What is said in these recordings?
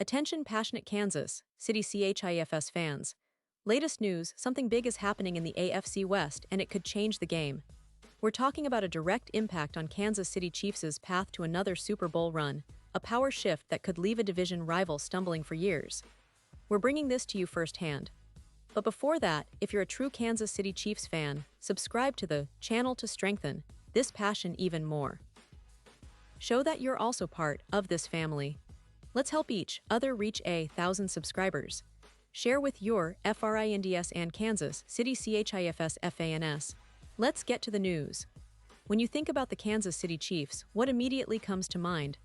Attention passionate Kansas City CHIFS fans. Latest news, something big is happening in the AFC West and it could change the game. We're talking about a direct impact on Kansas City Chiefs' path to another Super Bowl run, a power shift that could leave a division rival stumbling for years. We're bringing this to you firsthand. But before that, if you're a true Kansas City Chiefs fan, subscribe to the channel to strengthen this passion even more. Show that you're also part of this family. Let's help each other reach 1,000 subscribers. Share with your FRINDS and Kansas City CHIFS FANS. Let's get to the news. When you think about the Kansas City Chiefs, what immediately comes to mind?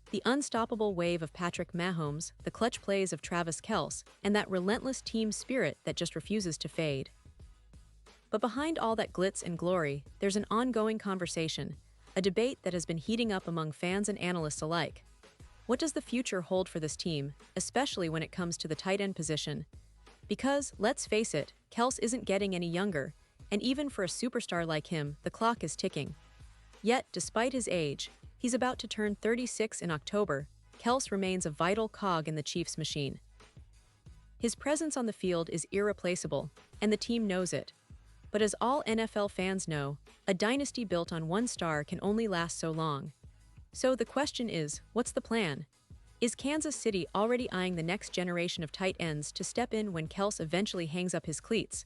The unstoppable wave of Patrick Mahomes, the clutch plays of Travis Kelce, and that relentless team spirit that just refuses to fade. But behind all that glitz and glory, there's an ongoing conversation, a debate that has been heating up among fans and analysts alike. What does the future hold for this team, especially when it comes to the tight end position? Because, let's face it, Kelce isn't getting any younger, and even for a superstar like him, the clock is ticking. Yet, despite his age, he's about to turn 36 in October, Kelce remains a vital cog in the Chiefs' machine. His presence on the field is irreplaceable, and the team knows it. But as all NFL fans know, a dynasty built on one star can only last so long. So the question is, what's the plan? Is Kansas City already eyeing the next generation of tight ends to step in when Kelce eventually hangs up his cleats?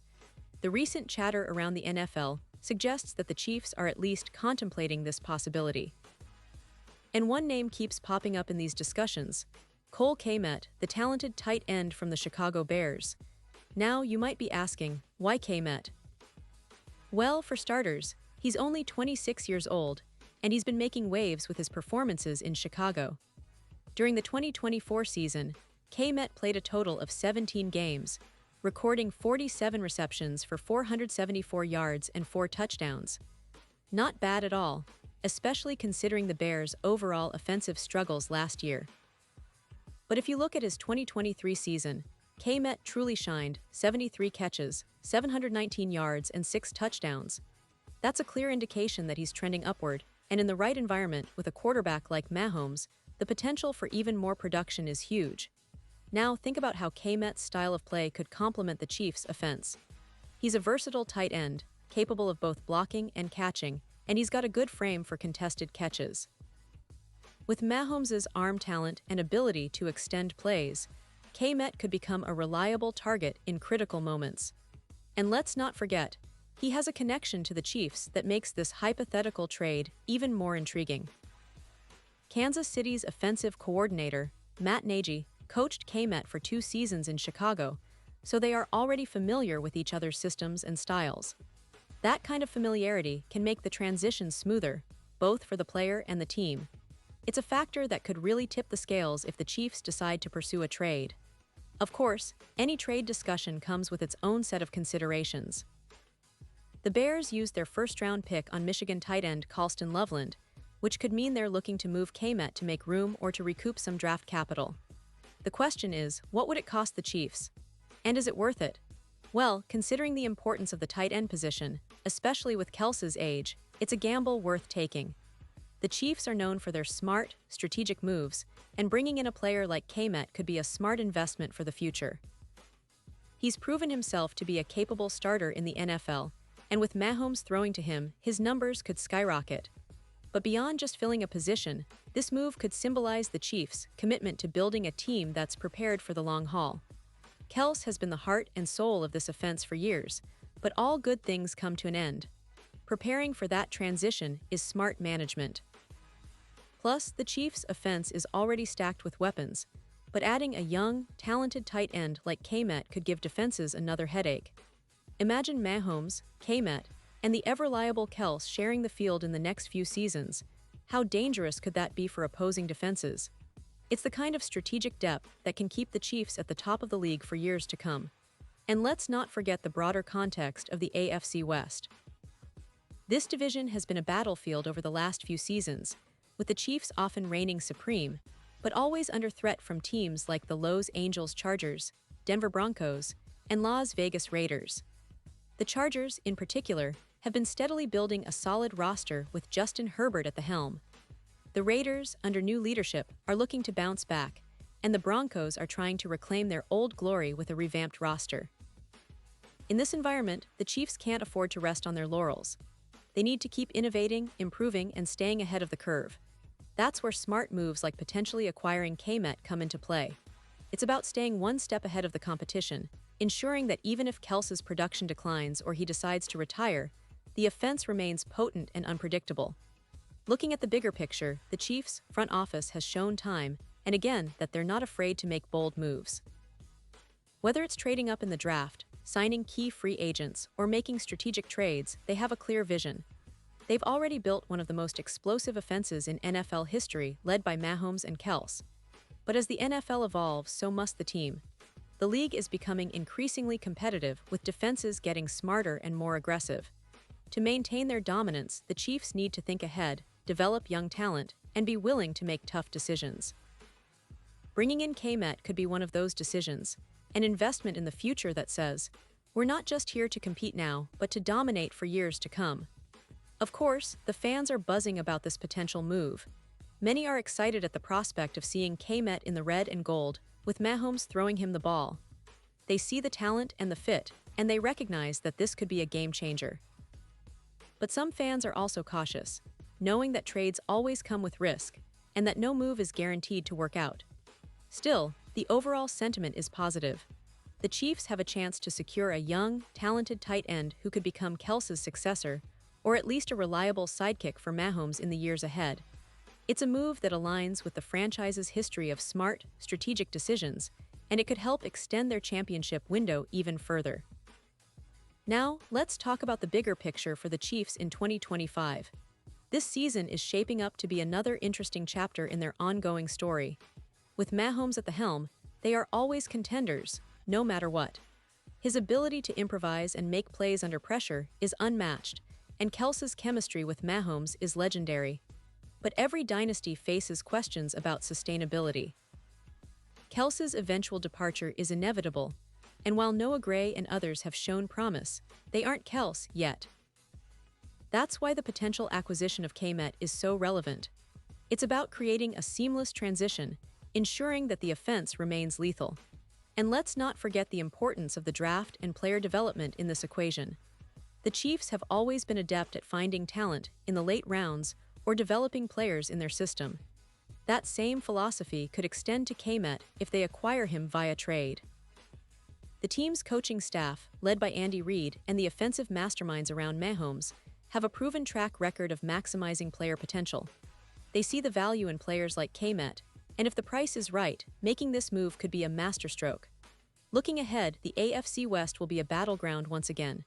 The recent chatter around the NFL suggests that the Chiefs are at least contemplating this possibility. And one name keeps popping up in these discussions: Kmet, the talented tight end from the Chicago Bears. Now, you might be asking, why Kmet? Well, for starters, he's only 26 years old, and he's been making waves with his performances in Chicago. During the 2024 season, Kmet played a total of 17 games, recording 47 receptions for 474 yards and 4 touchdowns. Not bad at all, especially considering the Bears' overall offensive struggles last year. But if you look at his 2023 season, Kmet truly shined: 73 catches, 719 yards, and 6 touchdowns. That's a clear indication that he's trending upward, and in the right environment with a quarterback like Mahomes, the potential for even more production is huge. Now think about how Kmet's style of play could complement the Chiefs' offense. He's a versatile tight end, capable of both blocking and catching, and he's got a good frame for contested catches. With Mahomes' arm talent and ability to extend plays, Kmet could become a reliable target in critical moments. And let's not forget, he has a connection to the Chiefs that makes this hypothetical trade even more intriguing. Kansas City's offensive coordinator, Matt Nagy, coached Kmet for 2 seasons in Chicago, so they are already familiar with each other's systems and styles. That kind of familiarity can make the transition smoother, both for the player and the team. It's a factor that could really tip the scales if the Chiefs decide to pursue a trade. Of course, any trade discussion comes with its own set of considerations. The Bears used their first-round pick on Michigan tight end Colston Loveland, which could mean they're looking to move Kmet to make room or to recoup some draft capital. The question is, what would it cost the Chiefs? And is it worth it? Well, considering the importance of the tight end position, especially with Kelce's age, it's a gamble worth taking. The Chiefs are known for their smart, strategic moves, and bringing in a player like Kmet could be a smart investment for the future. He's proven himself to be a capable starter in the NFL, and with Mahomes throwing to him, his numbers could skyrocket. But beyond just filling a position, this move could symbolize the Chiefs' commitment to building a team that's prepared for the long haul. Kelce has been the heart and soul of this offense for years, but all good things come to an end. Preparing for that transition is smart management. Plus, the Chiefs' offense is already stacked with weapons, but adding a young, talented tight end like Kmet could give defenses another headache. Imagine Mahomes, Kmet, and the ever-reliable Kelce sharing the field in the next few seasons. How dangerous could that be for opposing defenses? It's the kind of strategic depth that can keep the Chiefs at the top of the league for years to come. And let's not forget the broader context of the AFC West. This division has been a battlefield over the last few seasons, with the Chiefs often reigning supreme, but always under threat from teams like the Los Angeles Chargers, Denver Broncos, and Las Vegas Raiders. The Chargers, in particular, have been steadily building a solid roster with Justin Herbert at the helm. The Raiders, under new leadership, are looking to bounce back, and the Broncos are trying to reclaim their old glory with a revamped roster. In this environment, the Chiefs can't afford to rest on their laurels. They need to keep innovating, improving, and staying ahead of the curve. That's where smart moves like potentially acquiring Kmet come into play. It's about staying one step ahead of the competition, ensuring that even if Kelce's production declines or he decides to retire, the offense remains potent and unpredictable. Looking at the bigger picture, the Chiefs' front office has shown time and again that they're not afraid to make bold moves. Whether it's trading up in the draft, signing key free agents, or making strategic trades, they have a clear vision. They've already built one of the most explosive offenses in NFL history, led by Mahomes and Kelce. But as the NFL evolves, so must the team. The league is becoming increasingly competitive, with defenses getting smarter and more aggressive. To maintain their dominance, the Chiefs need to think ahead, develop young talent, and be willing to make tough decisions. Bringing in Kmet could be one of those decisions, an investment in the future that says, we're not just here to compete now, but to dominate for years to come. Of course, the fans are buzzing about this potential move. Many are excited at the prospect of seeing Kmet in the red and gold, with Mahomes throwing him the ball. They see the talent and the fit, and they recognize that this could be a game changer. But some fans are also cautious, knowing that trades always come with risk, and that no move is guaranteed to work out. Still, the overall sentiment is positive. The Chiefs have a chance to secure a young, talented tight end who could become Kelce's successor, or at least a reliable sidekick for Mahomes in the years ahead. It's a move that aligns with the franchise's history of smart, strategic decisions, and it could help extend their championship window even further. Now, let's talk about the bigger picture for the Chiefs in 2025. This season is shaping up to be another interesting chapter in their ongoing story. With Mahomes at the helm, they are always contenders, no matter what. His ability to improvise and make plays under pressure is unmatched, and Kelce's chemistry with Mahomes is legendary. But every dynasty faces questions about sustainability. Kelce's eventual departure is inevitable, and while Noah Gray and others have shown promise, they aren't Kelce yet. That's why the potential acquisition of Kmet is so relevant. It's about creating a seamless transition, ensuring that the offense remains lethal. And let's not forget the importance of the draft and player development in this equation. The Chiefs have always been adept at finding talent in the late rounds or developing players in their system. That same philosophy could extend to Kmet if they acquire him via trade. The team's coaching staff, led by Andy Reid and the offensive masterminds around Mahomes, have a proven track record of maximizing player potential. They see the value in players like Kmet, and if the price is right, making this move could be a masterstroke. Looking ahead, the AFC West will be a battleground once again.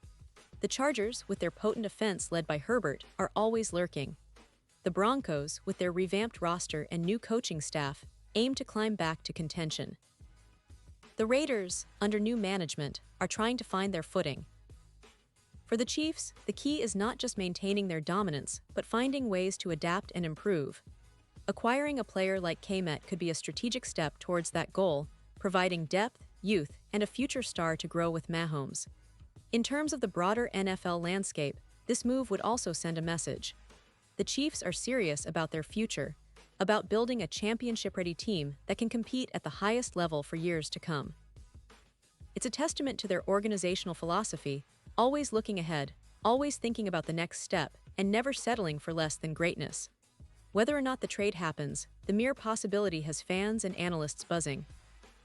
The Chargers, with their potent offense led by Herbert, are always lurking. The Broncos, with their revamped roster and new coaching staff, aim to climb back to contention. The Raiders, under new management, are trying to find their footing. For the Chiefs, the key is not just maintaining their dominance, but finding ways to adapt and improve. Acquiring a player like Kmet could be a strategic step towards that goal, providing depth, youth, and a future star to grow with Mahomes. In terms of the broader NFL landscape, this move would also send a message. The Chiefs are serious about their future, about building a championship-ready team that can compete at the highest level for years to come. It's a testament to their organizational philosophy, always looking ahead, always thinking about the next step, and never settling for less than greatness. Whether or not the trade happens, the mere possibility has fans and analysts buzzing.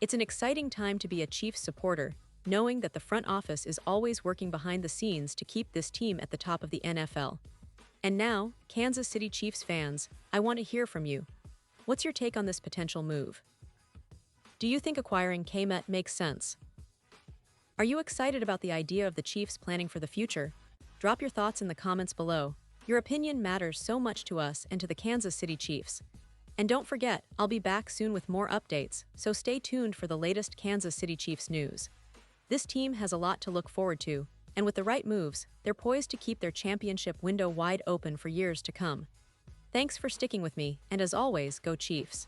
It's an exciting time to be a Chiefs supporter, knowing that the front office is always working behind the scenes to keep this team at the top of the NFL. And now, Kansas City Chiefs fans, I want to hear from you. What's your take on this potential move? Do you think acquiring Kmet makes sense? Are you excited about the idea of the Chiefs planning for the future? Drop your thoughts in the comments below. Your opinion matters so much to us and to the Kansas City Chiefs. And don't forget, I'll be back soon with more updates, so stay tuned for the latest Kansas City Chiefs news. This team has a lot to look forward to, and with the right moves, they're poised to keep their championship window wide open for years to come. Thanks for sticking with me, and as always, go Chiefs.